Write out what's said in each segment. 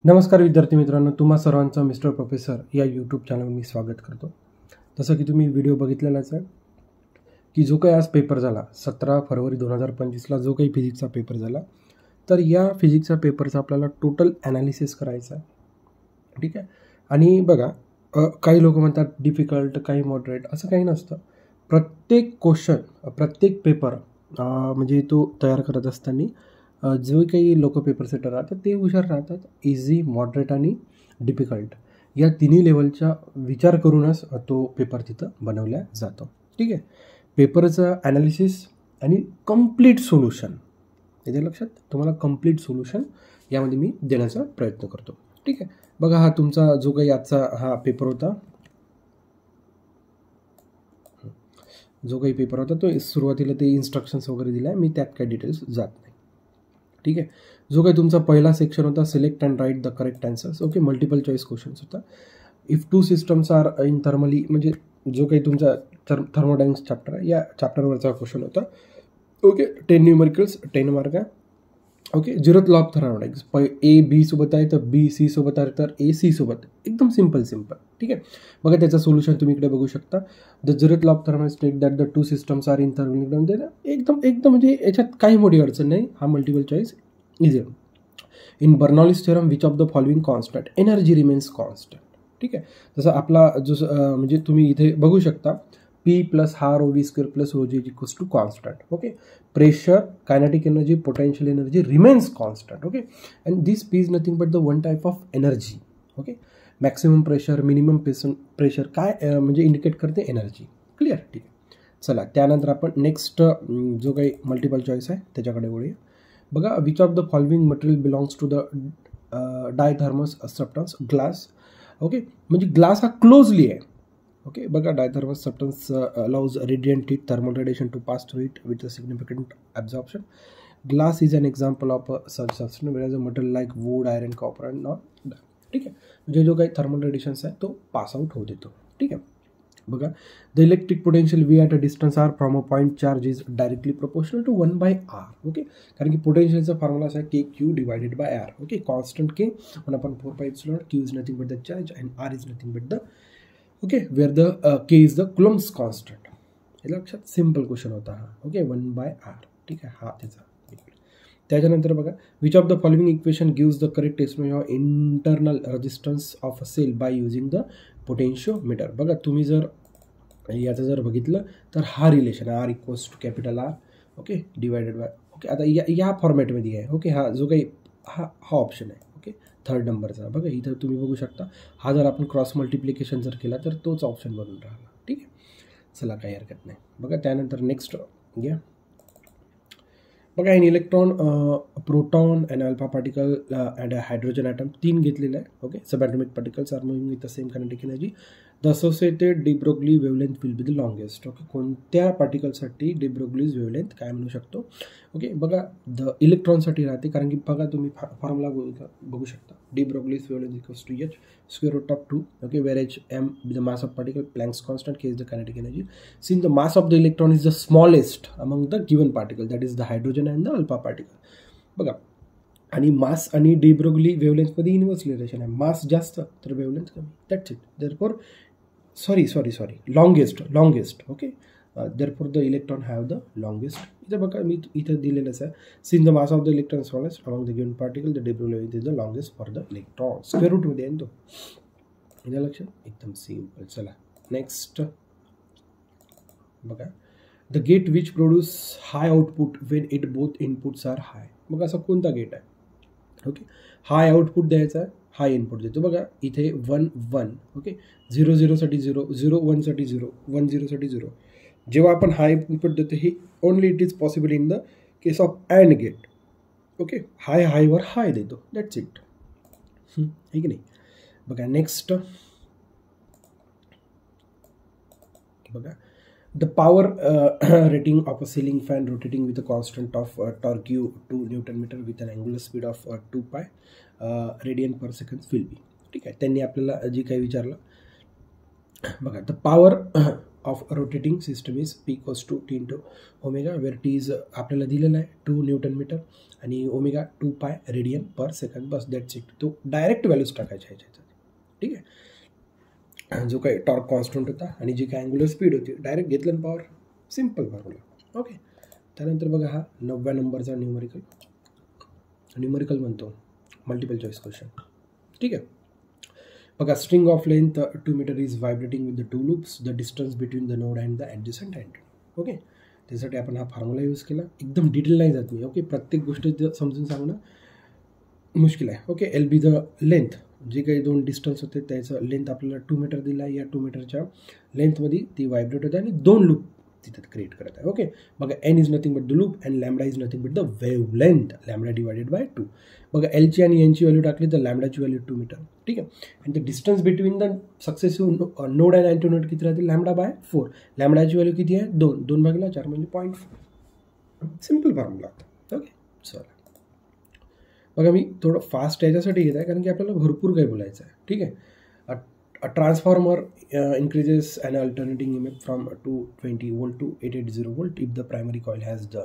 नमस्कार विद्यार्थी मित्रांनो, तुम्हा सर्वांचं मिस्टर प्रोफेसर या यूट्यूब चॅनलवर मी स्वागत करतो. जसं की तुम्ही व्हिडिओ बघितलेलाच आहे की जो काही आज पेपर झाला 17 फरवरी 2025ला जो काही फिजिक्सचा पेपर झाला, तर या फिजिक्सच्या पेपरचा आपल्याला टोटल ॲनालिसिस करायचा आहे. ठीक आहे. आणि बघा, काही लोक म्हणतात डिफिकल्ट, काही मॉडरेट, असं काही नसतं. प्रत्येक क्वेश्चन, प्रत्येक पेपर म्हणजे तो तयार करत असताना जो काही लोक पेपर सेटर राहतात ते हुशार राहतात. इझी, मॉडरेट आणि डिफिकल्ट या तिन्ही लेवलचा विचार करूनच तो पेपर तिथं बनवला जातो. ठीक आहे. पेपरचं ॲनालिसिस आणि कंप्लीट सोल्युशन, याच्या लक्षात तुम्हाला कंप्लीट सोल्युशन यामध्ये मी देण्याचा प्रयत्न करतो. ठीक आहे. बघा, हा तुमचा जो काही आजचा हा पेपर होता, जो काही पेपर होता तो सुरुवातीला ते इन्स्ट्रक्शन्स वगैरे दिला आहे, मी त्यात काही डिटेल्स जात नाही. ठीक आहे. जो काही तुमचा पहिला सेक्शन होता, select and write the correct answers. Okay, multiple choice questions होता. If two systems are in thermally, म्हणजे जो काही तुमचा थर्मोडायनामिक्स चॅप्टर आहे या चॅप्टरवरचा क्वेश्चन होता. ओके, 10 न्यूमेरिकल्स, 10 मार्क आहे. Okay, 0th law of thermodynamics, A B सोबत आहे तर बी सी सोबत आहे तर ए सी सोबत, एकदम सिम्पल. ठीक आहे. बघा, त्याचं सोल्युशन तुम्ही इकडे बघू शकता. The 0th law of thermodynamics state that the two systems are in thermally. एकदम एकदम म्हणजे याच्यात काही मोठी अडचण नाही. हा multiple choice easy. In Bernoulli's theorem which of the following constant energy remains constant. ठीक आहे. जसं आपला जो म्हणजे तुम्ही इथे बघू शकता, पी प्लस हा rho v square plus rho g equals to constant. Okay, pressure, kinetic energy, potential energy remains constant. Okay, and this P is nothing but the one type of energy. Okay, maximum pressure, minimum pressure काय म्हणजे indicate करते energy. Clear. ठीक आहे. चला, त्यानंतर आपण next जो काही मल्टिपल चॉईस आहे त्याच्याकडे वळूया. बघा, which of the following material belongs to the diathermous substance glass. Okay, म्हणजे ग्लास हा क्लोजली आहे. ओके, बघा, diathermous substance allows radiant heat, thermal radiation to pass through it with a significant absorption. Glass is an example of such substance, whereas a metal like wood, iron, copper and not. ठीक आहे. म्हणजे जो काही thermal radiations आहे तो pass out होऊ देतो. ठीक आहे. बघा, the electric potential V at a distance r from a point charge is directly proportional to 1/r. Okay, कारण की पोटेन्शियलचा फॉर्म्युला असा आहे KQ divided by r. Okay, constant K 1/4πε0. Q is nothing but the charge and R is nothing but the, okay, where the K is the Coulomb's constant. हे लक्षात, simple question होता हा. Okay, 1/r. ठीक आहे, हा त्याचा. त्याच्यानंतर बघा, which of the following equation gives the correct estimation of internal resistance of a cell by using the potentiometer. बघा, तुम्ही जर याचं जर बघितलं तर हा रिलेशन आहे, R equals to capital R. Okay, divided by. Okay, आता या फॉर्मॅटमध्ये आहे. ओके, हा जो काही हा ऑप्शन आहे. ओके, 3rd नंबरचा. बघा, इथं तुम्ही बघू शकता, हा जर आपण क्रॉस मल्टिप्लिकेशन जर केला तर तोच ऑप्शन बनून राहिला. ठीक आहे. चला, काही हरकत नाही. बघा, त्यानंतर नेक्स्ट घ्या. बघा, in electron, proton and alpha particle and hydrogen atom 3 घेतलेलं आहे. Okay, subatomic particles are moving with the same kinetic energy. The associated de Broglie wavelength will be the longest. Okay, कोणत्या पार्टिकलसाठी डी ब्रोग्लीज वेवलेंथ काय म्हणू शकतो. Okay, बघा, the इलेक्ट्रॉनसाठी राहते, कारण की बघा तुम्ही फॉर्म्युला बघू शकता, de Broglie's wavelength equals to H square root of 2. Okay, where H m the mass of particle, Planck's constant, K is the kinetic energy. Since the mass of the electron is the smallest among the given particle, that is the hydrogen and the alpha particle. बघा, आणि mass आणि de Broglie वेवलेंथमध्ये inversely relation आहे. Mass जास्त तर wavelength कमी. That's it. Therefore sorry longest. Okay, therefore the electron have the longest. इथं बघा, मी इथं दिलेलंच आहे. Since the mass of the electron smallest among the given particle, the de Broglie is the longest for the electron. Square रूटमध्ये आहे तो. इथं लक्षात, एकदम सिम्पल. चला, नेक्स्ट बघा, the gate which produce high output when it both inputs are high. मग असा कोणता गेट आहे. ओके, हाय आउटपुट द्यायचा आहे, हाय इनपुट देतो. बघा, इथे 1 1. ओके, 0 0 साठी 0, 0 1 साठी 0, 1 0 साठी 0. जेव्हा आपण हाय इनपुट देतो, हे only it is possible in the case of and gate. Okay, हायवर हाय देतो. That's it. आहे की नाही. बघा, नेक्स्ट बघा, the power rating of a ceiling fan rotating with a constant of torque U 2 newton metre with an angular speed of 2π radian per second will be. ठीक आहे, त्यांनी आपल्याला जी काही विचारलं. बघा, the power of rotating system is P equals to T into omega, where T is आपल्याला दिलेला आहे 2 न्यूटन मीटर आणि omega 2 pi radian per second. Bus that's it. तो डायरेक्ट व्हॅल्यूज टाकायच्या ह्याच्यात. ठीक आहे. जो काही टॉर्क कॉन्स्टंट होता आणि जी काही अँग्युलर स्पीड होती डायरेक्ट घेतलं पॉवर. Simple formula. ओके. त्यानंतर बघा हा 9व्या नंबरचा न्यूमरिकल म्हणतो मल्टिपल चॉईस क्वेश्चन. ठीक आहे. बघा string of length 2 metre is vibrating with the 2 loops, the distance between the node and the adjacent antenna. Okay. त्यासाठी आपण हा फॉर्म्युला यूज केला. एकदम डिटेल नाही जात मी. ओके. प्रत्येक गोष्ट समजून सांगणं मुश्किल आहे. Okay. L be the length, जे काही 2 डिस्टन्स होते त्याचं लेंथ आपल्याला 2 मीटर दिला आहे. या 2 मीटरच्या लेंथमध्ये ती व्हायब्रेट होते आणि 2 लूप तिथे क्रिएट करत आहे. ओके. बघा n is nothing but the loop and lambda is nothing but the wavelength, lambda divided by 2. बघा एलची आणि एनची व्हॅल्यू टाकली तर लॅम्बडाची व्हॅल्यू 2 मीटर. ठीक आहे. आणि the distance between the successive node and antinode किती राहते, लॅम्बडा बाय 4. लॅम्बडाची व्हॅल्यू किती आहे, 2. 2 भागिले 4 म्हणजे 0.4. Simple formula. ओके. चला बघा मी थोडं फास्ट याच्यासाठी घेत आहे कारण की आपल्याला भरपूर काही बोलायचं आहे. ठीक आहे. A transformer increases an alternating EMF from 220 volt to 880 volt if the primary coil has the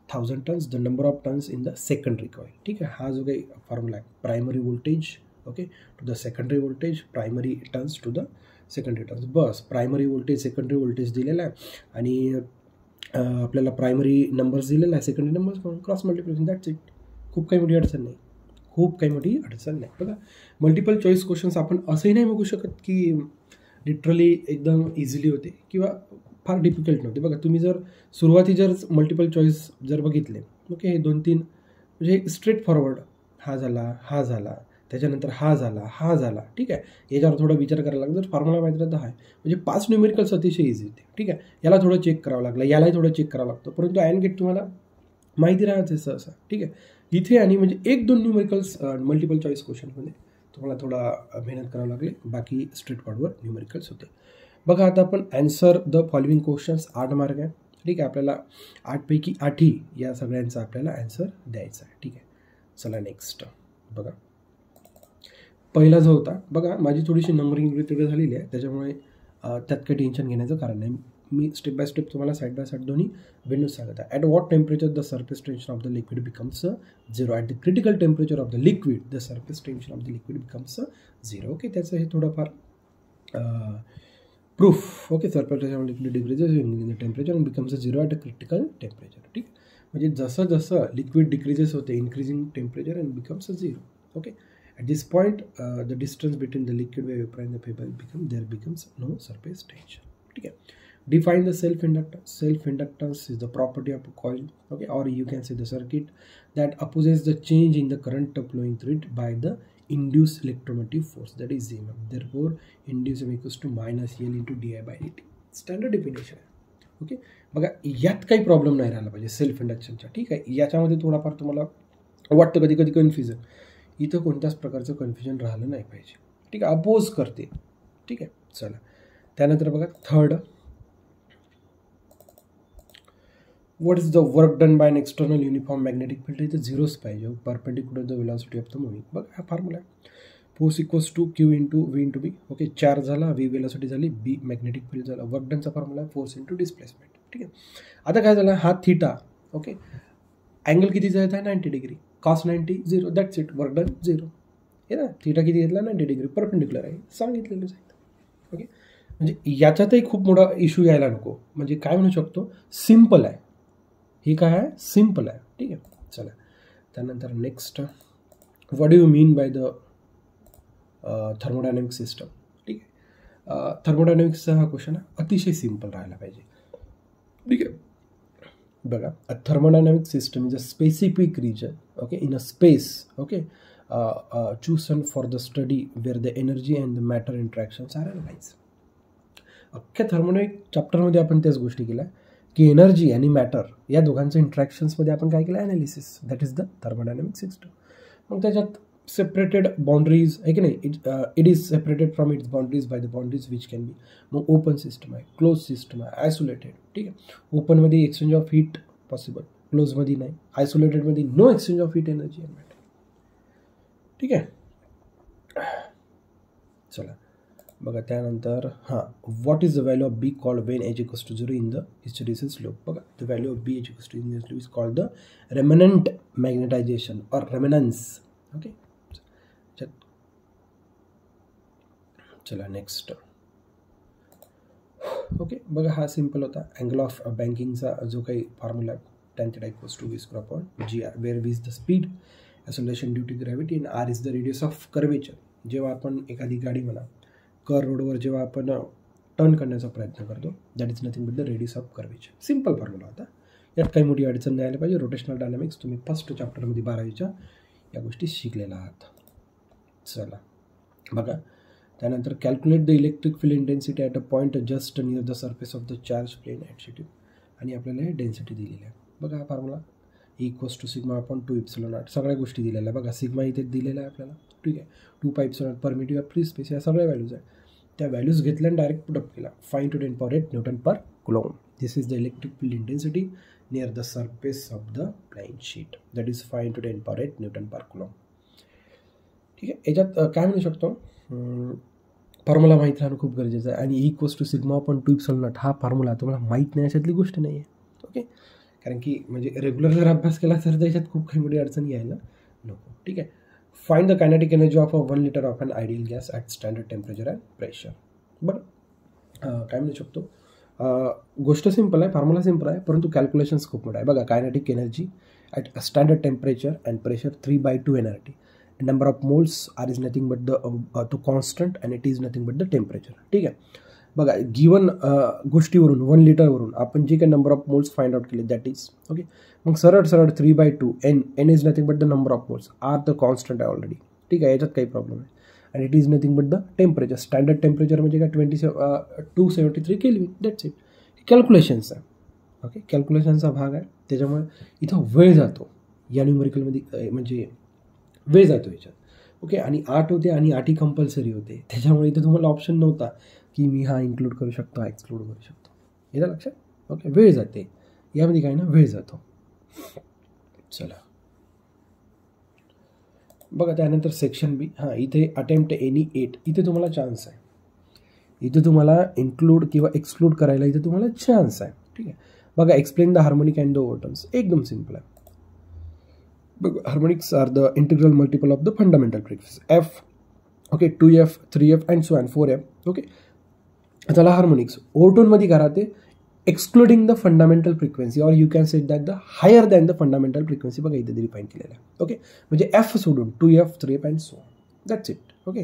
1000 turns, the number of turns in the secondary coil. ठीक आहे. हा जो काही फॉर्म्युला आहे, primary voltage okay to the secondary voltage, primary turns to the secondary turns. बस primary voltage secondary voltage दिलेला आहे आणि आपल्याला प्रायमरी नंबर्स दिलेला आहे, सेकंडरी नंबर्स म्हणून क्रॉस मल्टिप्लिकेशन. That's it. खूप काही मोठी अडचण नाही. बघा मल्टिपल चॉईस क्वेश्चन्स आपण असंही नाही बघू शकत की लिटरली एकदम इझिली होते किंवा फार डिफिकल्ट नव्हते. बघा तुम्ही जर सुरुवाती जर मल्टिपल चॉईस जर बघितले ओके, हे 2-3 म्हणजे स्ट्रेट फॉरवर्ड, हा झाला त्याच्यानंतर हा झाला. ठीक आहे. याच्यावर थोडा विचार करायला लागला. जर फॉर्म्युला माहिती राहता आहे म्हणजे 5 न्यूमेरिकल्स अतिशय इझी होते. ठीक आहे. याला थोडं चेक करावं लागलं, यालाही थोडं चेक करावं लागतं, परंतु अँड गेट तुम्हाला माहिती राहायचं सहसा. ठीक आहे. इथे आणि म्हणजे 1-2 न्यूमेरिकल्स मल्टिपल चॉईस क्वेश्चनमध्ये तुम्हाला थोडा मेहनत करावं लागले, बाकी स्ट्रेट फॉरवर्ड न्यूमेरिकल्स होते. बघा आता आपण answer the following questions 8 mark आहे. ठीक आहे. आपल्याला 8पैकी 8ही या सगळ्यांचा आपल्याला ॲन्सर द्यायचा आहे. ठीक आहे. चला नेक्स्ट बघा. पहिला जो होता बघा, माझी थोडीशी नंबरिंग वेगळी झालेली आहे त्याच्यामुळे त्यात काही टेन्शन घेण्याचं कारण नाही. मी स्टेप बाय स्टेप तुम्हाला साईड बाय साईड दोन्ही व्हॅल्यूज सांगत आहे. At what temperature the surface tension off the liquid becomes 0. At the critical temperature of the liquid the surface tension off the liquid becomes 0. Okay. त्याचं हे थोडंफार proof. Okay. Surface tension off liquid decreases in the temperature and becomes 0 at a critical temperature. ठीक. म्हणजे जसं जसं liquid decreases होते increasing temperature and becomes 0. Okay. At this point, the distance between the liquid vapor and the paper becomes no surface tension. ठीक है. Define the self-inductance. Self-inductance is the property of a coil, okay, or you can say the circuit that opposes the change in the current flowing through it by the induced electromotive force, that is EMF. Therefore, induced EMF equals to minus L into di by dt. Standard definition आहे. Okay. बघा यात काही problem नाही राहिला पाहिजे self इंडक्शनचा. ठीक आहे. याच्यामध्ये थोडाफार तुम्हाला वाटतं कधी कधी कन्फ्युजन, इथं कोणत्याच प्रकारचं कन्फ्युजन राहिलं नाही पाहिजे. ठीक आहे. अपोज करते. ठीक आहे. चला त्यानंतर बघा third, what is the work done by an external uniform magnetic field. इथं 0च पाहिजे, perpendicular the velocity of the moving. बघा हा फॉर्म्युला आहे. Force equals to Q into V into B. Okay. Charge झाला, व्ही वेलॉसिटी झाली, B magnetic field झाला. Work डनचा फॉर्म्युला आहे फोर्स इंटू डिस्प्लेसमेंट. ठीक आहे. आता काय झालं, हा थीटा. ओके. अँगल कितीचा येत आहे 90 degree. cos 90 0. That's it. Work done 0. हे ना. थीटा किती घेतला 90 डिग्री, परपेंडिक्युलर आहे सांगितलेलं आहे. ओके. म्हणजे याच्यातही खूप मोठा इश्यू यायला नको. म्हणजे काय म्हणू शकतो, सिम्पल आहे. हे काय आहे, सिम्पल आहे. ठीक आहे. चला त्यानंतर next, what do you mean by the thermodynamic system. ठीक आहे. थर्मोडायनॅमिक्सचा हा क्वेश्चन अतिशय सिम्पल राहायला पाहिजे. ठीक आहे. बघा, a thermodynamic system is a specific region, okay, in a space, okay, chosen for the study where the energy and the matter interactions are analyzed. अख्ख्या थर्मोडायनॅमिक चॅप्टरमध्ये आपण त्याच गोष्टी केल्या की एनर्जी आणि मॅटर या दोघांच्या इंट्रॅक्शन्समध्ये आपण काय केलं, analysis. That is the thermodynamic system. मग त्याच्यात सेपरेटेड बाउंड्रीज आहे की नाही, it is separated from its boundaries by the boundaries which can be. मग ओपन सिस्टम आहे, क्लोज सिस्टम आहे, आयसोलेटेड. ठीक आहे. ओपनमध्ये एक्सचेंज ऑफ हीट पॉसिबल, क्लोजमध्ये नाही. आयसोलेटेडमध्ये no exchange of heat, energy and matter. ठीक आहे. चला बघा त्यानंतर what is the value of B called when H equals to 0 in the hysteresis loop. बघा the value of B H equals to in this loop is called the remnant magnetization or remanence. Okay चला next. Okay बघा हा simple होता. Angle of बँकिंगचा जो काही formula tan theta equals to v square upon gr, where v is the speed, acceleration due to gravity and r is the radius of curvature. जेव्हा आपण एखादी गाडी म्हणा कर रोडवर जेव्हा आपण टर्न करण्याचा प्रयत्न करतो, that is nothing but the radius of curvature. Simple formula होता. यात काही मोठी अडचण नाही आली पाहिजे. रोटेशनल डायनामिक्स तुम्ही फर्स्ट चॅप्टरमध्ये 12वीच्या या गोष्टी शिकलेल्या आहात. चला बघा त्यानंतर calculate the electric field intensity at a point just near the surface of the charge plane at C आणि आपल्याला हे डेन्सिटी दिलेली आहे. बघा हा formula equals to sigma upon 2 epsilon naught. सगळ्या गोष्टी दिलेल्या आहे. बघा सिग्मा इथे दिलेला आहे आपल्याला. ठीक आहे 2 pi epsilon naught permittivity free space या सगळ्या व्हॅल्यूज आहे. त्या व्हॅल्यूज घेतल्या आणि डायरेक्ट पुटअप केला. Find to 10 power 8 newton per coulomb. This is the electric field intensity near the surface of the plane sheet. That is find to 10 power 8 newton per coulomb. ठीक आहे याच्यात काय म्हणू शकतो फॉर्म्युला माहीत राहणं खूप गरजेचं आहे. आणि equals to sigma upon 2 epsilon naught हा फॉर्म्युला तुम्हाला माहीत नाही अशातली गोष्ट नाही आहे. ओके कारण की म्हणजे रेग्युलर जर अभ्यास केला तर त्याच्यात खूप काही मोठी अडचण यायला नको. ठीक आहे find the kinetic energy of 1 liter of an ideal gas at standard temperature and pressure. बरं काय म्हणू शकतो गोष्ट सिम्पल आहे फॉर्म्युला सिम्पल आहे परंतु कॅल्क्युलेशन्स खूप मोठं आहे. बघा kinetic energy at standard temperature and pressure 3/2 nRT. Number of moles R is nothing but the तो constant and it is nothing but the temperature. ठीक आहे बघा गिवन गोष्टीवरून 1 लिटरवरून आपण जे काही number of moles find out केले दॅट इज ओके. मग सरळ 3/2 N is nothing but the number of moles R the constant आहे ऑलरेडी. ठीक आहे याच्यात काही प्रॉब्लेम आहे. आणि it is nothing but the temperature. Standard temperature म्हणजे काय 273 केल्विन. That's it. कॅल्क्युलेशन्स आहे. ओके कॅल्क्युलेशनचा भाग आहे त्याच्यामुळे इथं वेळ जातो या न्यूमेरिकलमध्ये म्हणजे वेळ जातो याच्यात. ओके आणि 8 होते आणि 8 कंपल्सरी होते त्याच्यामुळे इथे तुम्हाला ऑप्शन नव्हता की मी हा इन्क्लूड करू शकतो हा एक्सक्लूड करू शकतो. येतं लक्षात. ओके वेळ जाते यामध्ये काय ना वेळ जातो. चला बघा त्यानंतर सेक्शन बी. इथे अटेम्प्ट एनी 8 इथे तुम्हाला चान्स आहे. इथे तुम्हाला इन्क्लूड किंवा एक्सक्लूड करायला इथे तुम्हाला चान्स आहे. ठीक आहे बघा explain the harmonic and the overtones. एकदम सिम्पल आहे. बघा harmonics are the integral multiple of the fundamental frequency F. Okay 2f 3f and so and 4f. Okay त्याला हार्मोनिक्स. ओव्हरटोनमध्ये काय राहते excluding the fundamental frequency or you can set that the higher than the fundamental frequency. बघा इथे define केलेलं आहे. Okay म्हणजे F सोडून 2f 3f and so that's it. Okay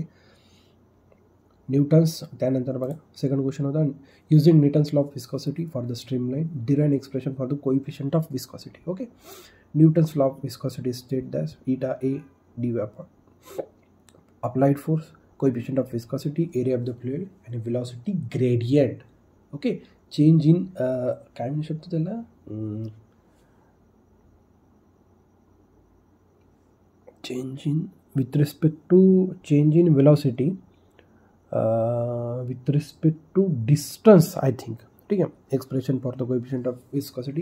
Newton's. त्यानंतर बघा सेकंड क्वेश्चन होता using Newton's law of viscosity for the streamline derive expression for the coefficient of viscosity. Okay Newton's law of viscosity state that eta a dy upon applied force, coefficient of viscosity, area of the fluid and velocity gradient. Okay change in काय म्हणू शकतो त्याला change in with respect to change in velocity with respect to distance I think. ठीक आहे expression for the coefficient of viscosity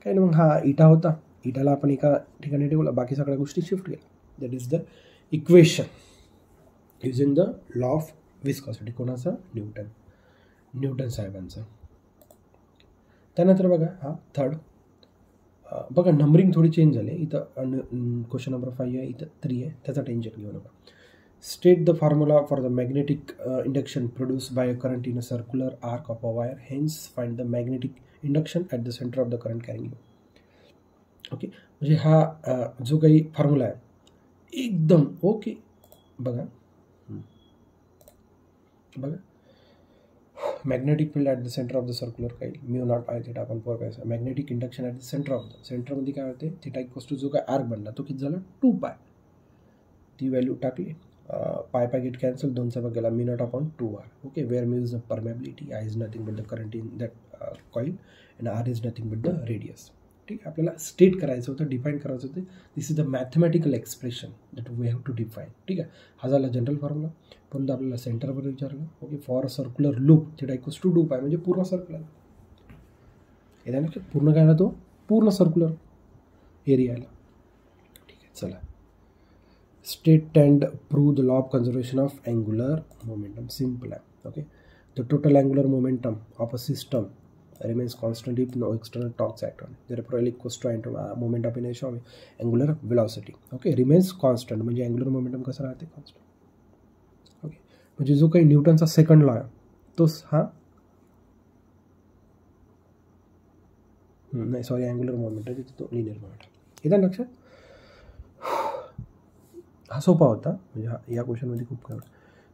काय ना मग हा इटा होता. इटाला आपण एका ठिकाणी ठेवला बाकी सगळ्या गोष्टी शिफ्ट केल्या. That is the equation using the law of viscosity. कोणाचा न्यूटन साहेबांचा. त्यानंतर बघा हा थर्ड. बघा नंबरिंग थोडी चेंज झाली. इथं क्वेश्चन नंबर 5 आहे इथं 3 आहे त्याचा टेन्शन घेऊ नका. State the formula for the magnetic induction produce by a current in a circular arc of a wire. Hence find the magnetic induction at the centre of the current carrying. Okay म्हणजे हा जो काही formula आहे एकदम okay. बघा बघा magnetic field at the centre of the circular coil mu not I theta upon 4 पाय. Magnetic induction at the centre of the सेंटरमध्ये काय होते थिटा इक्वल्स टू जो काय आर्क बनला तो किती झाला 2 पाय. ती व्हॅल्यू टाकली पाय पाय गेट कॅन्सल 2चा भाग गेला mu naught upon 2r. Okay where mu is the permeability I is nothing but the current in that coil and R is nothing but the radius. ठीक आहे आपल्याला स्टेट करायचं होतं डिफाईन करायचं होतं. This is the mathematical expression that we have to define. ठीक आहे हा झाला जनरल फॉर्म्युला. पण आपल्याला सेंटरवर विचारलं. Okay for a circular loop theta equals to 2 pi म्हणजे पूर्ण सर्क्युलर एरिया ना पूर्ण काय तो पूर्ण सर्क्युलर एरियाला. ठीक आहे चला state and prove the law of conservation of angular momentum. Simple आहे. Okay. The total angular momentum of a system remains constant if no external torques act on it. Therefore, L equals to moment of inertia of angular velocity. Okay, remains constant म्हणजे angular momentum कसं राहते constant. Okay, म्हणजे जो काही न्यूटनचा second law आहे तोच हा नाही सॉरी अँग्युलर मोमेंट आहे तो लिनियर मोमेंट येतं लक्षात. हा सोपा होता म्हणजे हा या क्वेश्चनमध्ये खूप काय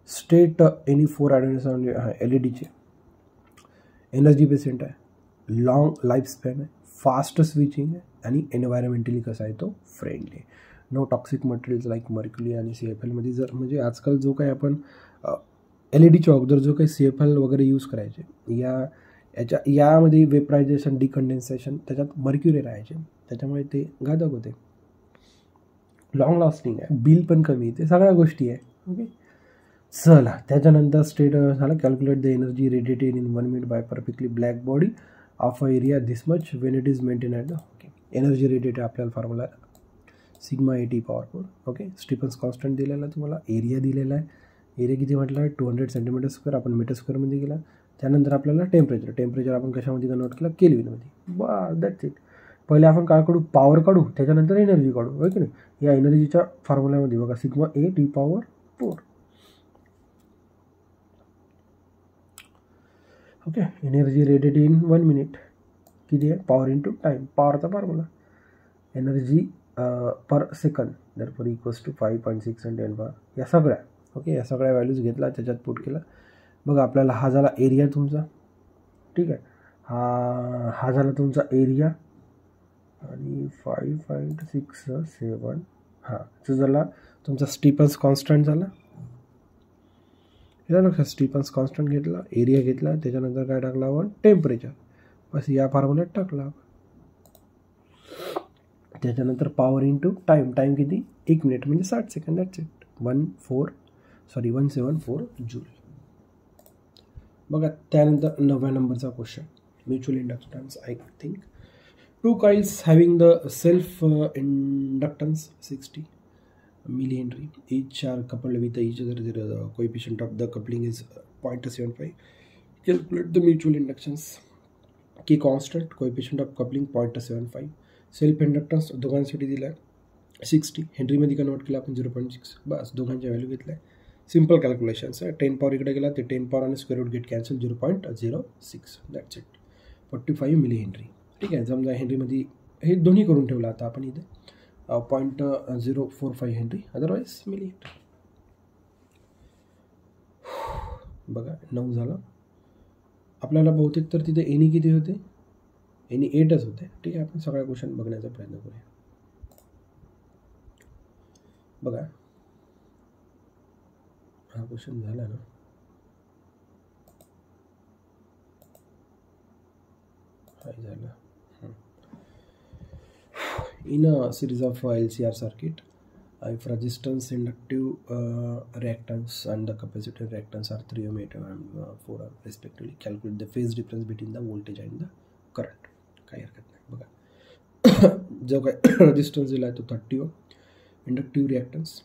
state any 4 identify LED energy efficient आहे, लॉंग लाईफ स्पॅन आहे, फास्ट स्विचिंग आहे आणि एन्व्हायरमेंटली कसा आहे तो फ्रेंडली आहे. No toxic materials like mercury आणि CFL मध्ये जर म्हणजे आजकाल जो काही आपण LEDच्या अगोदर जो काही CFL वगैरे यूज करायचे यामध्ये वेपरायझेशन डिकंडेन्सेशन त्याच्यात मर्क्युरी राहायचे त्याच्यामुळे ते घातक होते. लॉंग लास्टिंग आहे, बिल पण कमी आहे, ते सगळ्या गोष्टी आहे. ओके चला त्याच्यानंतर स्टेट झाला calculate the energy radiated in 1 minute by perfectly black body of a area this much when it is maintain at the okay. Energy radiated आपल्याला formula sigma AT power four. Okay Stefan's constant दिलेला आहे तुम्हाला, area दिलेला आहे, area किती म्हटलं आहे 200 centimetre square, आपण मीटर स्क्वेअरमध्ये गेला. त्यानंतर आपल्याला टेम्परेचर आपण कशामध्ये कन्वर्ट केला केल्विनमध्ये. बस दॅट्स इट. पहिले आपण काय काढू पॉवर काढू त्याच्यानंतर एनर्जी काढू होय की नाही. या एनर्जीच्या फॉर्म्युल्यामध्ये बघा sigma AT power 4. Okay energy radiated in 1 minute किती आहे पॉवर इंटू टाईम, पॉवरचा formula energy per second therefore equals to 5.6 आणि 10 पॉवर या सगळ्या. ओके या सगळ्या व्हॅल्यूज घेतला त्याच्यात पुट केला. बघा आपल्याला हा झाला एरिया तुमचा, ठीक आहे, हा झाला तुमचा एरिया आणि 5.67 तो झाला तुमचा स्टीफन्स कॉन्स्टंट झाला. लक्षात स्टीफन्स कॉन्स्टंट घेतला, एरिया घेतला, त्याच्यानंतर काय टाकला आपण टेम्परेचर, बस या फॉर्म्युल्यात टाकला. त्याच्यानंतर पॉवर इंटू टाईम किती 1 मिनिट म्हणजे 60 सेकंड. That's it. 174 जूल. बघा त्यानंतर 9व्या नंबरचा question mutual inductance. I think 2 coils having the self inductance 60 millihenry each are coupled with each other. The coefficient of the coupling is 0.75. Calculate the mutual inductance. Key constant coefficient of coupling 0.75. Self inductance दोघांसाठी दिला आहे 60, हेनरीमध्ये convert केला आपण 0.6. बस दोघांच्या value घेतल्या. Simple calculations आहे. 10 power इकडे गेला ते 10 पॉवर आणि square root get cancel 0.06. That's it. 45 milli henry. ठीक आहे. समजा हेनरीमध्ये हे दोन्ही करून ठेवलं आता आपण इथे 0.045 हेनरी, अदरवाईज मिली हेनरी. बघा 9 झालं आपल्याला. बहुतेक तर तिथे एनी किती होते, एनी 8च होते. ठीक आहे आपण सगळ्या क्वेश्चन बघण्याचा प्रयत्न करूया. बघा हा क्वेश्चन झाला ना, झाला. In a series of LCR circuit, if resistance, inductive reactance and the capacitor reactance are 3 ohm, 8 ohm and 4 ohm respectively, calculate the phase difference between the voltage and the current. काही हरकत नाही. बघा जो काय resistance दिला आहे तो 30 ओम, inductive reactance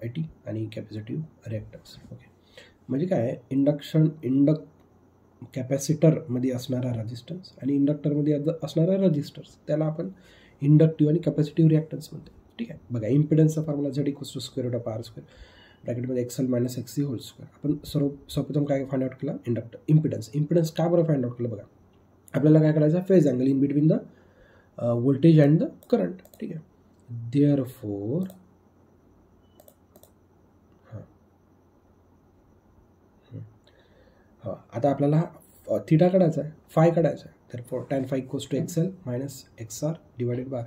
80 आणि कॅपॅसिटिव्ह रिॲक्टन्स. ओके म्हणजे काय कॅपॅसिटरमध्ये असणारा रेजिस्टन्स आणि इंडक्टरमध्ये असणारा रेजिस्टन्स त्याला आपण इंडक्टिव्ह आणि कॅपॅसिटिव्ह रिॲक्टन्स म्हणतो. ठीक आहे. बघा इम्पिडन्सचा formula Z equals to square root of R square ब्रॅकेटमध्ये XL minus XC whole square. आपण सर्वप्रथम काय फाइंड आउट केला इम्पिडन्स का बरं फाइंड आउट केलं. बघा आपल्याला काय करायचं phase angle in between the voltage and the current. ठीक आहे. देअरफोर आता आपल्याला थीटा काढायचा आहे, फाय काढायचा आहे. तर tan phi equals to XL minus XR divided by.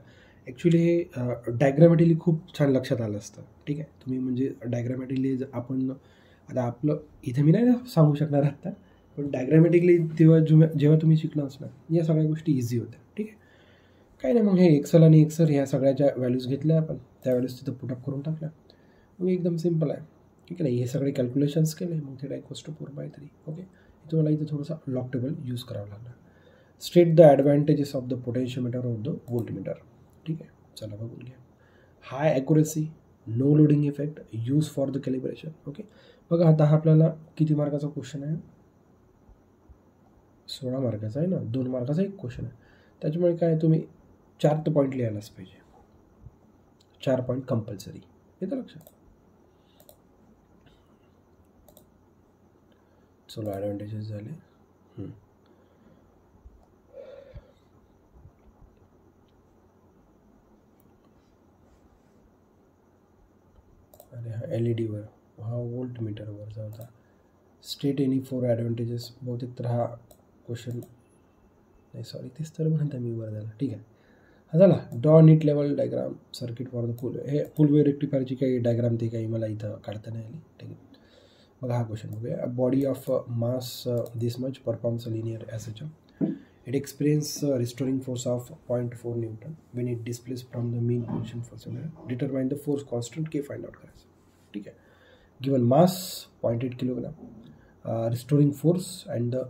Actually हे डायग्रॅमॅटिकली खूप छान लक्षात आलं असतं. ठीक आहे. तुम्ही म्हणजे डायग्रॅमॅटिकली आपण आता आपलं इथे मी नाही सांगू शकणार आत्ता, पण डायग्रॅमॅटिकली जेव्हा तुम्ही शिकला असणार या सगळ्या गोष्टी इझी होत्या. ठीक आहे. काही नाही मग हे XL आणि XR ह्या सगळ्याच्या व्हॅल्यूज घेतल्या आपण, त्या व्हॅल्यूज तिथं पुटअप करून टाकल्या. मग एकदम सिम्पल आहे. ठीक आहे. हे सगळे कॅल्क्युलेशन्स केले मग थीटा इक्वल्स टू 4/3. ओके तुम्हाला इथं थोडंसं लॉक टेबल यूज करावं लागणार. State the advantages of the potentiometer of the voltmeter. ठीक आहे. चला बघून घ्या. High accuracy no loading effect, use for the calibration. Okay, बघा आता हा आपल्याला किती मार्काचा क्वेश्चन आहे? 16 मार्काचा आहे ना, 2 मार्काचा एक क्वेश्चन आहे. त्याच्यामुळे काय तुम्ही 4 पॉईंट लिहायलाच पाहिजे. 4 पॉईंट कंपल्सरी. येतं लक्षात? चलो ॲडव्हान्टेजेस झाले. अरे हा LED वर, हा वोल्ट मीटरवरचा होता. State any 4 advantages. बहुतेक तर हा क्वेश्चन नाही, सॉरी तेच तर म्हणता मी वर झाला. ठीक आहे, हा झाला. Draw NEET level diagram circuit for the फुल. हे फुल वेव्ह रेक्टिफायरची काही डायग्राम ते काही मला इथं काढता नाही आली. ठीक आहे, बघा हा क्वेश्चन बघूया. Body of mass this much performs a linear SHM. It experiences restoring force of 0.4 Newton when it displaces from the mean position for cylinder. Determine the force constant K find out करायचं. ठीक आहे, given mass 0.8 kilogram, restoring force and the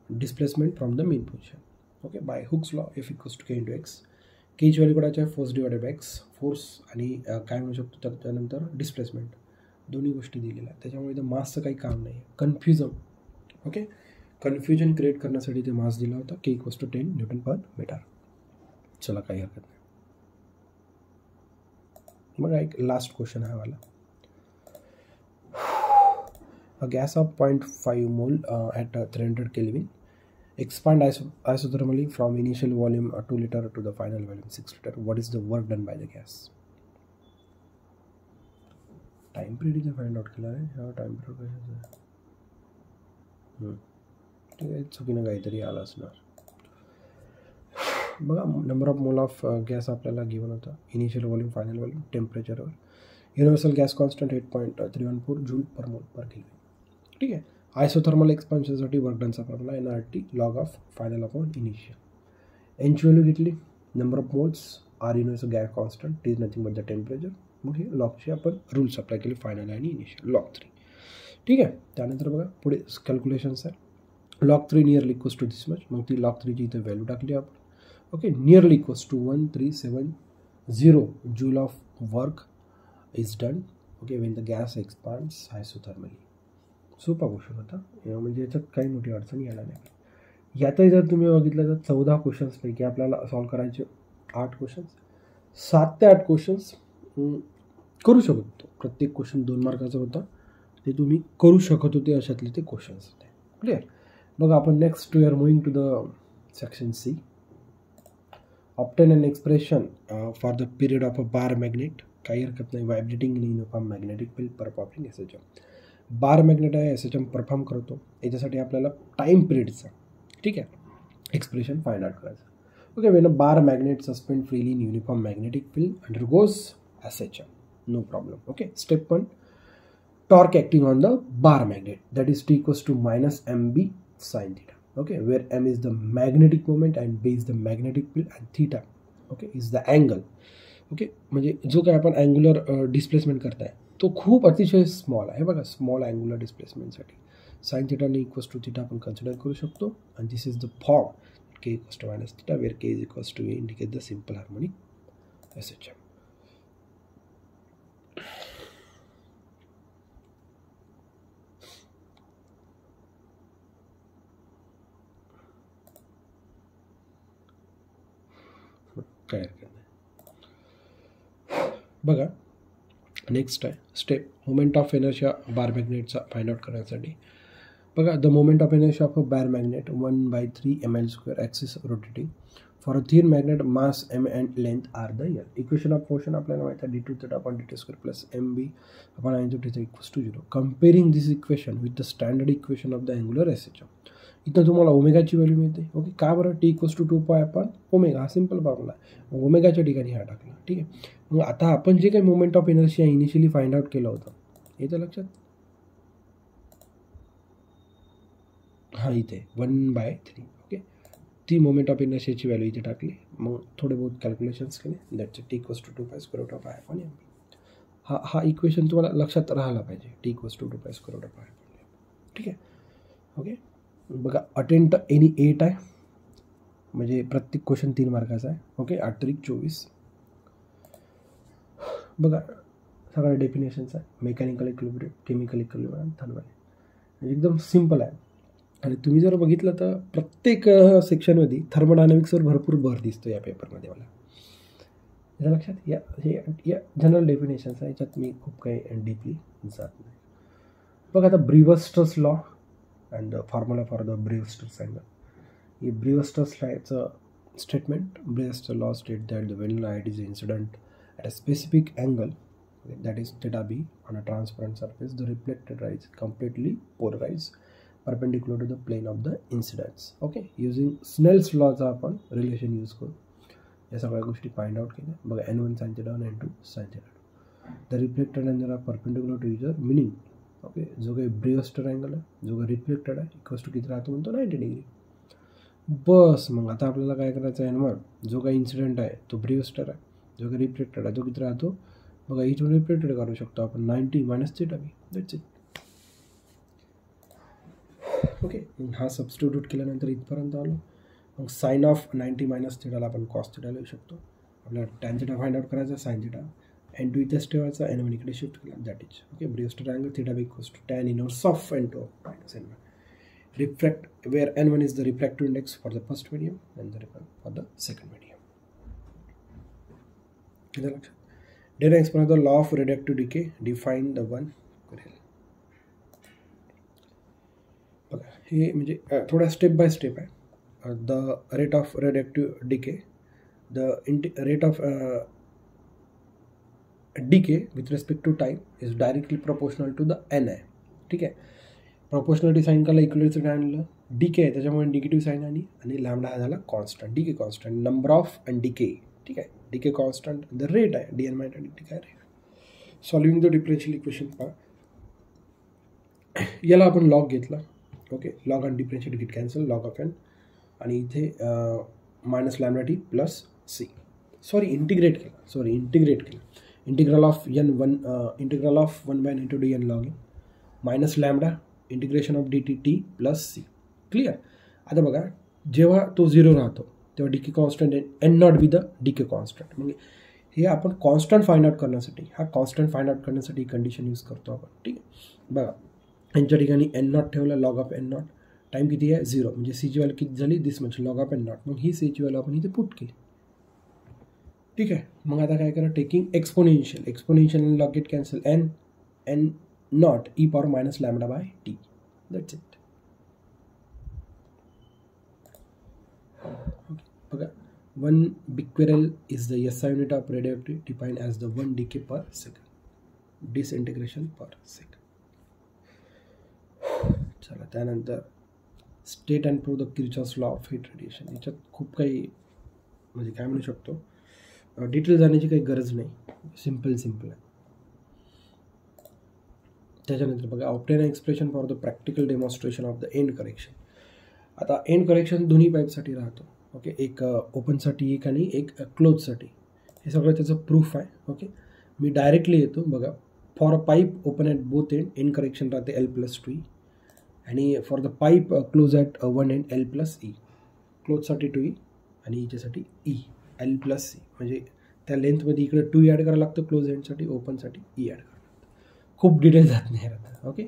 displacement from the mean position. Okay, by Hooke's law F equals to K into X. K ची value काढायची आहे force divided by x. Force आणि काय म्हणू शकतो तर त्यानंतर डिस्प्लेसमेंट, दोन्ही गोष्टी दिलेल्या आहेत. त्याच्यामुळे इथं मासचं काही काम नाही. कन्फ्युजन, ओके, कन्फ्युजन क्रिएट करण्यासाठी ते मास दिला होता. K equals to 10 newton per metre. चला काही हरकत नाही. बघा एक लास्ट क्वेश्चन हा वाला. A gas of 0.5 mole at 300 Kelvin expand isothermally from initial volume 2 liter to the final volume 6 liter. What is the work done by the gas? Time period इथे find out केला आहे. हा time period कशाचा आहे? ठीक आहे, चुकीनं काहीतरी आलं असणार. बघा number of mole of gas आपल्याला गिवन होता. इनिशियल व्हॉल्यूम, फायनल व्हॉल्यूम, टेम्परेचरवर. Universal gas constant 8.314 joule per mole per kelvin. ठीक आहे, आयसोथर्मल एक्सपान्शनसाठी वर्क डनचा formula NRT log of final upon initial. एनची व्हॅल्यू घेतली. Number of moles, R universal gas constant is nothing but the temperature. मग हे लॉगचे आपण रूल्स अप्लाय केले, फायनल आणि इनिशियल, लॉग 3. ठीक आहे, त्यानंतर बघा पुढे कॅल्क्युलेशन्स आहे. Log 3 nearly equals to this much. मग ती लॉग 3ची इथे व्हॅल्यू टाकली आपण. Okay, nearly equals to 1370 joule of work is done. Okay, when the gas expands isothermally. सोपा क्वेश्चन होता, म्हणजे याच्यात काही मोठी अडचण यायला नाही. यातही जर तुम्ही बघितलं तर 14 क्वेश्चन्सपैकी आपल्याला सॉल्व करायचे 8 क्वेश्चन्स. 7 ते 8 क्वेश्चन्स करू शकतो. प्रत्येक क्वेश्चन 2 मार्काचा होता. ते तुम्ही करू शकत होते, अशातले ते क्वेश्चन्स होते. क्लिअर. बघा आपण next we are moving to the section C. Obtain an expression for the period of a bar magnet. काही हरकत नाही. Vibrating in uniform magnetic field performing SHM. Bar magnet आहे, SHM परफॉर्म करतो. याच्यासाठी आपल्याला टाईम पिरियडचा, ठीक आहे, एक्सप्रेशन फाइंड आउट करायचं. Okay, when a bar magnet suspend freely in uniform magnetic field undergoes SHM, no problem. Okay, step 1, torque acting on the bar magnet, that is T equals to minus mb sin theta. Okay, where m is the magnetic moment and b is the magnetic field and theta, okay, is the angle. Okay, म्हणजे जो काय आपण angular displacement करताय तो खूप अतिशय small आहे. बघा, स्मॉल अँग्युलर डिस्प्लेसमेंटसाठी साइन थिटाने इक्वल्स टू थिटा आपण कन्सिडर करू शकतो. आणि this is the form K equals to minus theta where K is equals to indicate the simple harmonic SHM. काय हरकत नाही. बघा नेक्स्ट आहे step, moment of inertia bar मॅग्नेटचा फाइंड आउट करण्यासाठी. बघा, the moment of inertia of a bar magnet 1/3 ml² axis rotating for a thin magnet mass m and length are the L. Equation of motion आपल्याला माहिती आहे d2 theta upon dt² plus mb upon sin theta equals to 0. Comparing this equation with the standard equation of the angular SHM. इथं तुम्हाला ओमेगाची value मिळते. Okay, का बरं? T equals to 2π upon omega, हा simple formula आहे. ओमेगाच्या ठिकाणी हा टाकला. ठीक आहे, मग आता आपण जे काही moment of inertia initially find out केलं होतं येतं लक्षात. हा इथे 1/3. ओके, ती मोमेंट ऑफ इनर्शियाची व्हॅल्यू इथे टाकली. मग थोडे बहुत कॅल्क्युलेशन्स केले. That's T equals to 2π square root of I upon m. हा इक्वेशन तुम्हाला लक्षात राहायला पाहिजे. T equals to 2π square root of I upon m. ठीक आहे. ओके, बघा अटेम्प्ट एनी 8 आहे, म्हणजे प्रत्येक क्वेश्चन 3 मार्काचा आहे. ओके, 8 × 24. बघा सगळ्या डेफिनेशन्स आहे, mechanical equilibrium, chemical equilibrium, thermal. एकदम सिम्पल आहे. आणि तुम्ही जर बघितलं तर प्रत्येक सेक्शनमध्ये थर्मोडायनॅमिक्सवर भरपूर भर दिसतो या पेपरमध्ये मला. याच्या लक्षात या जनरल डेफिनेशन्स आहे, याच्यात मी खूप काही डीपली जात नाही. बघ आता Brewster's law and the formula for the Brewster's angle. ही ब्रीव्हस्टर्स लॉचं statement, Brewster law state that the when light is incident at a specific angle that is theta b on a transparent surface, the reflected rays completely polarized perpendicular to the plane of the incidence. Okay, using Snell's law चा आपण relation use करू या सगळ्या गोष्टी find out केल्या. बघा n1 sin theta आणि n2 sin theta. The reflected angle are perpendicular to each other, meaning okay जो काही ब्रीव्हस्टर अँगल आहे, जो काही रिफ्लेक्टेड आहे, इक्वल्स टू किती राहतो म्हणतो 90 डिग्री. बस मग आता आपल्याला काय करायचं आहे ना, जो काही इन्सिडेंट आहे तो ब्रीव्हस्टर आहे, जो काही रिफ्लेक्टेड आहे तो किती राहतो बघा, इथून रिफ्लेक्टेड काढू शकतो आपण 90 minus theta B. That's it. Okay, हा सबस्टिट्यूट केल्यानंतर इथपर्यंत आलो. मग साइन ऑफ 90 मायनस थीटाला आपण कॉस थीटा लिहू शकतो. आपल्याला टॅन थीटा फाइंड आउट करायचा, साइन थीटा n2 इथेच ठेवायचा, n1 इकडे शिफ्ट केला. That is okay. Brewster angle theta B equals to tan inverse of n2 minus n1. Refract where n1 is the refractive index for the first medium and the for the second medium. इथं लक्षात. Then explain the law of reductive decay. Define the one. बघा हे म्हणजे थोडा step by step आहे. The rate of reductive decay, the rate of decay with respect to time is directly proportional to the n आहे. ठीक आहे. Proportionality sine काला इक्वलिटीचं काय आणलं, डीके आहे त्याच्यामुळे निगेटिव्ह साईन आणि लॅम्डा हा झाला constant. Decay constant, number of and decay. ठीक आहे. डीके कॉन्स्टंट, द रेट आहे D N minus D T काय rate. Solving the differential equation पहा, याला आपण लॉग घेतला. ओके, लॉग आणि differential get cancel, log of N आणि इथे minus lambda T plus C. Integrate केलं. Integral of integral of 1/n into D N log in minus lambda integration of D T T plus C. Clear. आता बघा जेव्हा तो 0 राहतो तेव्हा decay constant N naught be the decay constant. म्हणजे हे आपण कॉन्स्टंट फाइंड आउट करण्यासाठी कंडिशन यूज करतो आपण. ठीक आहे. बघा यांच्या ठिकाणी एन नॉट ठेवलं, log of N naught, time किती आहे 0, म्हणजे सीची व्हॅल्यू किती झाली this much, log of N naught. मग ही सीची व्हॅल्यू आपण इथे पुट केली. ठीक आहे. मग आता काय करा, taking exponential log get cancel, N naught e power minus lambda by T. That's it. बघा 1 becquerel is the SI unit of radioactivity defined as the 1 decay per second, disintegration per second. चला त्यानंतर state and prove the Kirchhoff's law of heat radiation. याच्यात खूप काही म्हणजे काय म्हणू शकतो, डिटेल जाण्याची काही गरज नाही, सिम्पल आहे. त्याच्यानंतर बघा obtain expression for the practical demonstration of the end correction. आता एंड करेक्शन दोन्ही पाईपसाठी राहतो. ओके, एक ओपनसाठी एक आणि एक क्लोजसाठी. हे सगळं त्याचं प्रूफ आहे. ओके, मी डायरेक्टली येतो. बघा for a pipe open at both end correction राहते L+2E आणि for the pipe close at one end L+E. क्लोजसाठी 2E आणि याच्यासाठी E, L+C. म्हणजे त्या लेंथमध्ये इकडे 2E ॲड करावं लागतं क्लोज एंडसाठी, ओपनसाठी E ॲड करावं लागतं. खूप डिटेल जात नाही राहतं. ओके,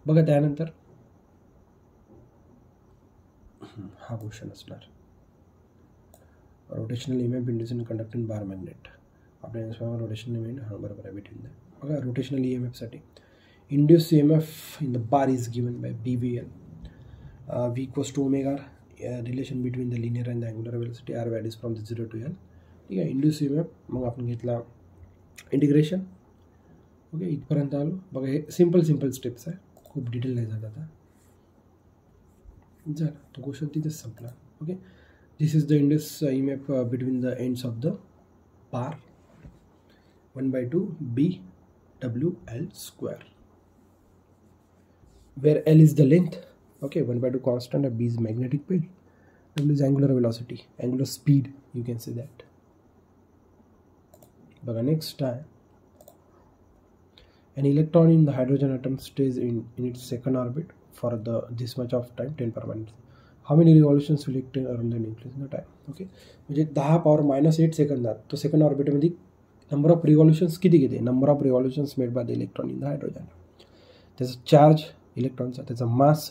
बघा त्यानंतर हा क्वेश्चन असणार, rotational EMF induce in conducting bar magnet. आपल्या रोटेशनल इव्हेंट हा बरोबर आहे बिटवीन द. बघा रोटेशनल EMFसाठी induce EMF in the bar is given by BVL. V equals to omega, relation between the linear and the angular velocity are values from the 0 to L. ठीक आहे. Induce EMF मग आपण घेतला integration. Okay, इथपर्यंत आलो. बघा हे simple steps आहे, खूप डिटेल नाही जात आता. झालं तो क्वेश्चन तिथेच संपला. Okay, this is the induce EMF between the ends of the bar 1/2 BWL², where L is the length. Okay, 1/2 constant, B is magnetic field, W is angular velocity, angular speed, you can say that. But next time, an electron in the hydrogen atom stays in its second orbit for this much of time, 10^-. How many revolutions will it take around the nucleus in the time? Okay, म्हणजे 10⁻⁸ सेकंदात तो second ऑर्बिटमध्ये number of revolutions किती number of revolutions made by the electron in the hydrogen, त्याचा charge इलेक्ट्रॉनचा, त्याचा mass,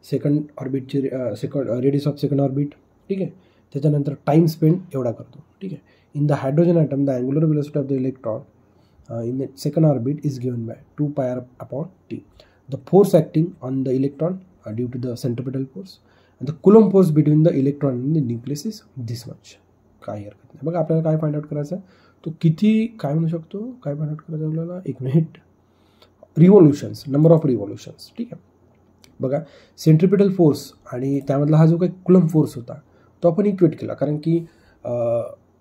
second ऑर्बिटची radius of second orbit, ठीक आहे. त्याच्यानंतर टाईम स्पेंड एवढा करतो, ठीक आहे. In the hydrogen atom the angular velocity of the electron in the second orbit is given by 2πr/t. The force acting on the electron due to the centripetal force and the Coulomb force between the electron and the nucleus is this much. काही हरकत नाही. बघा आपल्याला काय find out करायचं आहे, तो किती काय म्हणू शकतो, काय फाइंड आउट करायचं आपल्याला, एक मिनिट, रिव्हॉल्युशन्स, नंबर ऑफ रिव्हॉल्युशन्स, ठीक आहे. बघा सेंट्रिपिटल फोर्स आणि त्यामधला हा जो काही कुलम फोर्स होता तो आपण इक्वेट केला, कारण की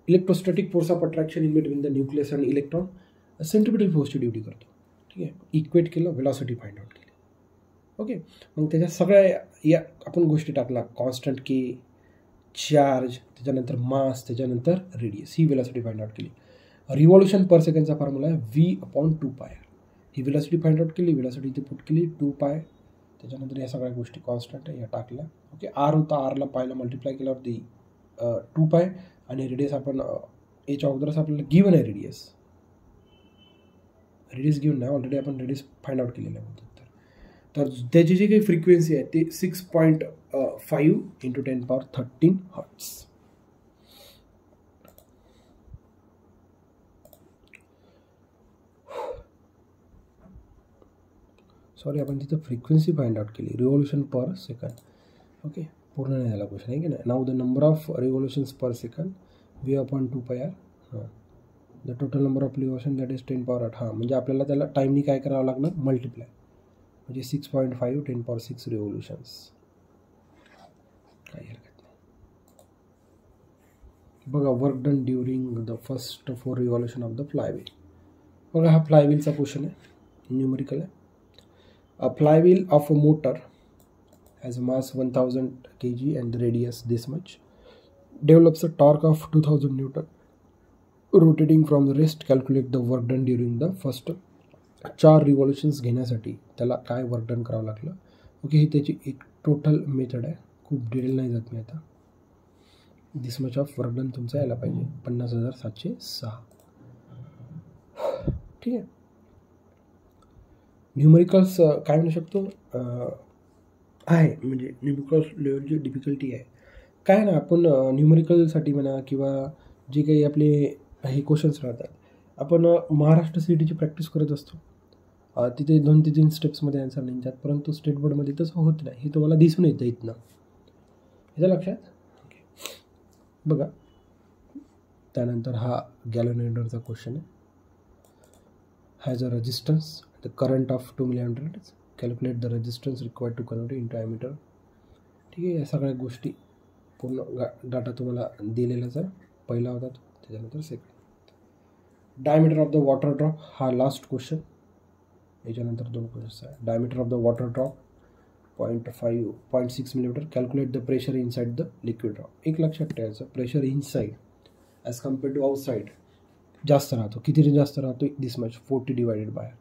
electrostatic force of attraction in between the nucleus आणि इलेक्ट्रॉन सेंट्रिपिटल फोर्सची ड्युटी करतो, ठीक आहे. इक्वेट केलं, व्हेलॉसिटी फाइंड आउट केली. ओके, मग त्याच्या सगळ्या या आपण गोष्टी टाकला, कॉन्स्टंट के, चार्ज, त्याच्यानंतर मास, त्याच्यानंतर रेडियस, ही वेलॉसिटी फाइंड आउट केली. रिव्हॉल्युशन पर सेकंडचा फॉर्म्युला आहे v/2π. ही वेलॉसिटी फाइंड आउट केली, वेलॉसिटी इथे पुट केली 2π, त्याच्यानंतर या सगळ्या गोष्टी कॉन्स्टंट आहे या टाकल्या. ओके, आर होता, आरला पायला मल्टिप्लाय केल्यावरती 2π आणि रेडियस आपण याच्या अगोदरच आपल्याला गिवन आहे, रेडियस गिवन नाही, ऑलरेडी आपण रेडियस फाइंड आउट केलेलं आहे. तर त्याची जी काही फ्रिक्वेन्सी आहे ते 6.5 × 10^13 हर्ट्स. सॉरी, आपण तिथं फ्रिक्वेन्सी फाइंड आउट केली, रिव्हॉल्युशन पर सेकंड. ओके, पूर्ण नाही झाला क्वेश्चन आहे की नाही. Now the number of revolutions per second v/2πr. हां, the total number of revolution that is 10^8. हां, म्हणजे आपल्याला त्याला टाईमनी काय करावं लागणार, मल्टिप्लाय, म्हणजे 6.5 × 10^6 रिव्हॉल्युशन्स. काही हरकत नाही. बघा, work done during the first 4 revolution of the flywheel. बघा, हा फ्लायव्हीलचा क्वेश्चन आहे, न्यूमेरिकल आहे. A flywheel of a motor has a mass 1000 kg and the radius this much, develops a torque of 2000 Newton. Rotating from the rest, calculate the work done during the first 4 रिव्हॉल्युशन्स घेण्यासाठी त्याला काय work done करावं लागलं. Okay, ही त्याची एक total method आहे, खूप detail नाही जात मी आता. दिस मच ऑफ वर्क डन तुमचं यायला पाहिजे, 50,706. ठीक आहे. न्यूमेरिकल्स काय म्हणू शकतो आहे, म्हणजे न्यूमेरिकल्स लेवलची डिफिकल्टी आहे काय ना. आपण न्यूमेरिकलसाठी म्हणा किंवा जे काही आपले हे क्वेश्चन्स राहतात, आपण महाराष्ट्र CETची प्रॅक्टिस करत असतो, तिथे 2 ते 3 स्टेप्समध्ये आन्सर निघतात, परंतु स्टेट बोर्डमध्ये तसं होत नाही, हे तुम्हाला दिसून येतं इथनं. याच्या लक्षात. ओके, बघा, त्यानंतर हा गॅलोनोमीटरचा क्वेश्चन आहे. Has a resistance, the current of 2 mA, calculate the resistance required to convert into ammeter. ठीक आहे, या सगळ्या गोष्टी पूर्ण डाटा तुम्हाला दिलेलाच आहे. पहिला होता तो, त्याच्यानंतर second. Diameter of the water drop, हा लास्ट क्वेश्चन. याच्यानंतर 2 क्वेश्चन्स आहे. Diameter of the water drop 0.6 mm, calculate the pressure inside the liquid drop. एक लक्षात ठेवायचं, pressure inside as compared to outside जास्त राहतो. किती जास्त राहतो, this much, 40 divided by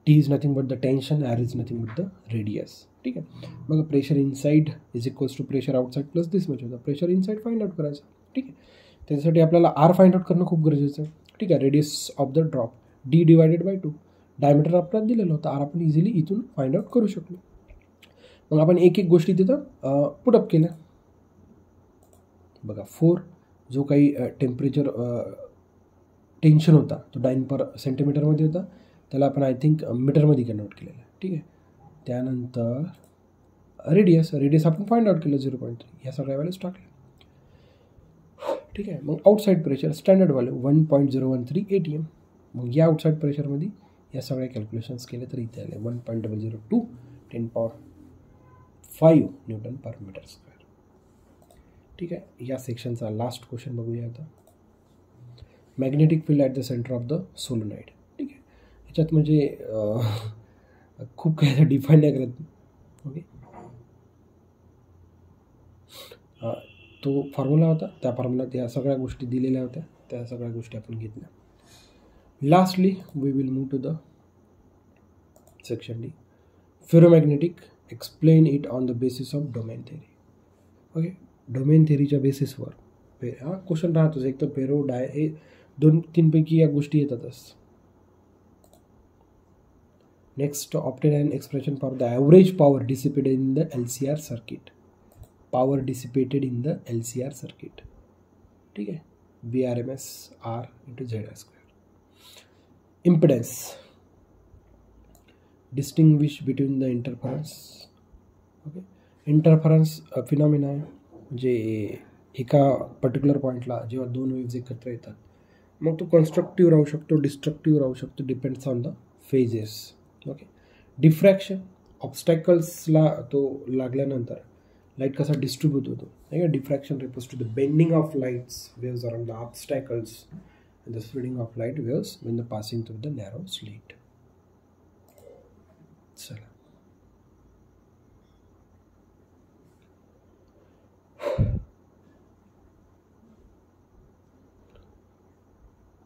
T is nothing but the tension, R is nothing but the radius. ठीक आहे. मग pressure inside is equals to pressure outside plus this much होतं. Pressure inside find out करायचं. ठीक आहे, त्याच्यासाठी आपल्याला R फाइंड आउट करणं खूप गरजेचं आहे. ठीक आहे, radius of the drop D divided by 2, diameter आपल्याला दिलेलं होतं, R आपण इझिली इथून फाइंड आउट करू शकलो. मग आपण एक एक गोष्टी तिथं पुटअप केल्या. बघा, 4 जो काही टेम्परेचर टेन्शन होता तो 9/cm होता, त्याला आपण आय थिंक मीटरमध्ये कन्वर्ट केलेलं आहे. ठीक आहे. त्यानंतर रेडियस आपण फाइंड आउट केलं 0.3, ह्या सगळ्या व्हॅल्यूज टाकल्या. ठीक आहे. मग outside pressure standard value 1.013 ATM. मग या आउटसाईड प्रेशरमध्ये या सगळ्या कॅल्क्युलेशन्स केले तर इथे आले 1.002 10⁵ Nm/m². ठीक आहे. या सेक्शनचा लास्ट क्वेश्चन बघूया आता. Magnetic field at the centre of the solenoid. ठीक आहे. ह्याच्यात म्हणजे खूप काही डिफाईन नाही करत. ओके, तो फॉर्म्युला होता, त्या फॉर्म्युल्यात या सगळ्या गोष्टी दिलेल्या होत्या, त्या सगळ्या गोष्टी आपण घेतल्या. Lastly we will move to the section D, ferromagnetic, explain it on the basis of domain theory. Okay, domain थेरीच्या बेसिसवर हा क्वेश्चन राहतोच. एक तर फेरो 2-3 पैकी या गोष्टी येतातच. Next, obtain an expression for the average power dissipated in the LCR circuit. Power dissipated in the LCR circuit. ठीक आहे, VRMS R × ZR². Impedance, distinguish between the interference. Okay, interference phenomena आहे, म्हणजे एका particular पॉईंटला जेव्हा 2 waves एकत्र येतात मग तो कन्स्ट्रक्टिव्ह राहू शकतो, डिस्ट्रक्टिव्ह राहू शकतो, depends on the phases. Okay, diffraction, ऑब्स्टॅकल्सला तो लागल्यानंतर लाईट कसा डिस्ट्रीब्यूट होतो, नाही का. Diffraction refers to the bending of lights waves around the obstacles and the spreading of light waves when the passing through the narrow slit. चला,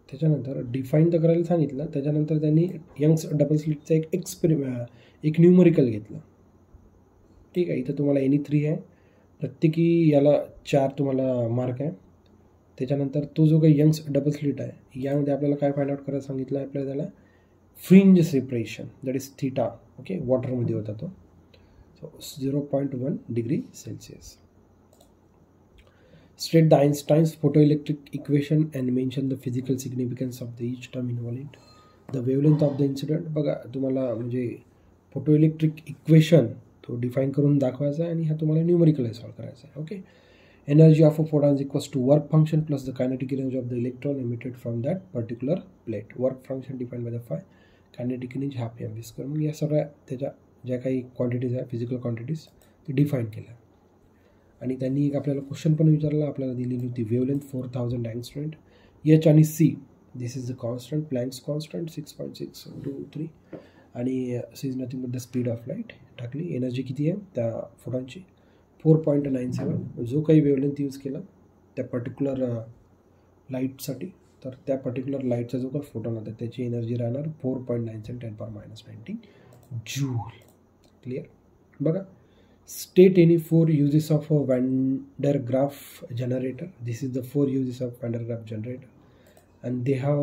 त्याच्यानंतर define तर करायला सांगितलं. त्याच्यानंतर त्यांनी यंग्स डबल स्लिटचा एक न्यूमरिकल घेतलं. ठीक आहे, इथं तुम्हाला एनी 3 आहे, प्रत्येकी याला 4 तुम्हाला मार्क आहे. त्याच्यानंतर तो जो काही यंग्स डबल स्लिट आहे यामध्ये आपल्याला काय फाइंड आउट करायला सांगितलं आहे, आपल्याला त्याला fringe separation that is theta. Okay, वॉटरमध्ये होता तो. So 0.1 degree celsius. State the Einstein's photoelectric equation and mention the physical significance of the each term involved. The wavelength of the incident. बघा, तुम्हाला म्हणजे फोटोइलेक्ट्रिक इक्वेशन तो define करून दाखवायचा आहे आणि हा तुम्हाला न्यूमरिकल सॉल्व करायचा आहे. Okay, energy of a photon is equals to work function plus the kinetic energy of the electron emitted from that particular plate. Work function define by the phi, kinetic energy half mv². मग या सगळ्या त्याच्या ज्या काही quantities आहे, physical quantities, ते define केल्या. आणि त्यांनी एक आपल्याला क्वेश्चन पण विचारला, आपल्याला दिलेली होती वेवलेंथ 4000 अँगस्ट्रॉम. H आणि C, this is the constant, Planck's constant 6.623, आणि C is nothing but the speed of light टाकली. एनर्जी किती आहे त्या फोटॉनची, 4.97. जो काही वेवलेंथ यूज केला त्या पर्टिक्युलर लाईटसाठी, तर त्या पर्टिक्युलर लाईटचा जो काही फोटॉन होता त्याची एनर्जी राहणार 4.97 10⁻⁹ जूल. क्लिअर. बघा, state any 4 uses of a Van der Graaf generator. This is the 4 uses of Van der Graaf generator, and they have,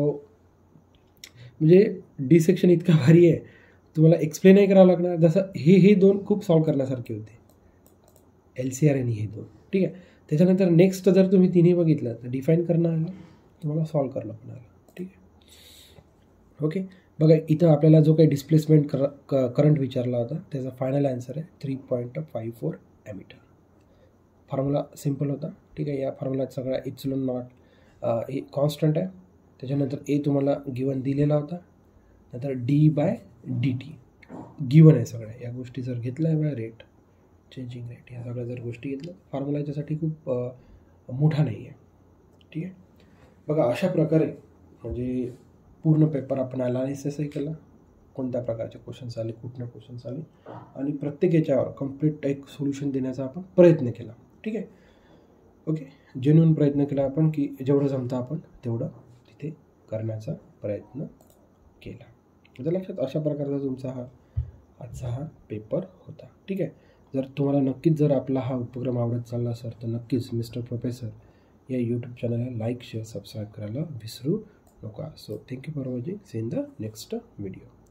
म्हणजे डिसेक्शन इतका भारी आहे, तुम्हाला एक्सप्लेन नाही करावं लागणार. जसं हे 2 खूप सॉल्व करण्यासारखे होते, LCR आणि हे 2. ठीक आहे, त्याच्यानंतर नेक्स्ट जर तुम्ही तिन्ही बघितलं तर डिफाईन करणं आलं, तुम्हाला सॉल्व करणं पण आलं. ठीक आहे. ओके, बघा, इथं आपल्याला जो काही डिस्प्लेसमेंट करंट विचारला होता त्याचा फायनल आन्सर आहे 3.54 ॲमीटर. फॉर्म्युला सिम्पल होता. ठीक आहे, या फॉर्म्युलात सगळा इप्सिलॉन नॉट ए कॉन्स्टंट आहे. त्याच्यानंतर ए तुम्हाला गिवन दिलेला होता, नंतर d/dt गिवन आहे सगळ्या या गोष्टी. जर घेतल्या आहे बघा, रेट, चेंजिंग रेट, या सगळ्या जर गोष्टी घेतल्या, फॉर्म्युला याच्यासाठी खूप मोठा नाही आहे. ठीक आहे, बघा, अशा प्रकारे म्हणजे पूर्ण पेपर आपण ॲनालिसिसही केला, कोणत्या प्रकारचे क्वेश्चन्स आले, कुठनं क्वेश्चन्स आले, आणि प्रत्येक याच्यावर कम्प्लीट एक सोल्युशन देण्याचा आपण प्रयत्न केला. ठीक आहे. ओके, जेन्युइन प्रयत्न केला आपण, की जेवढं जमतं आपण तेवढं तिथे करण्याचा प्रयत्न केला. आता लक्षात, अशा प्रकारचा तुमचा आजचा हा पेपर होता. ठीक आहे. जर तुम्हाला नक्कीच जर आपला हा उपक्रम आवडत चालला असेल तर नक्कीच मिस्टर प्रोफेसर या यूट्यूब चॅनलला लाईक, शेअर, सबस्क्राईब करायला विसरू नका. So thank you for watching. See you in the next video.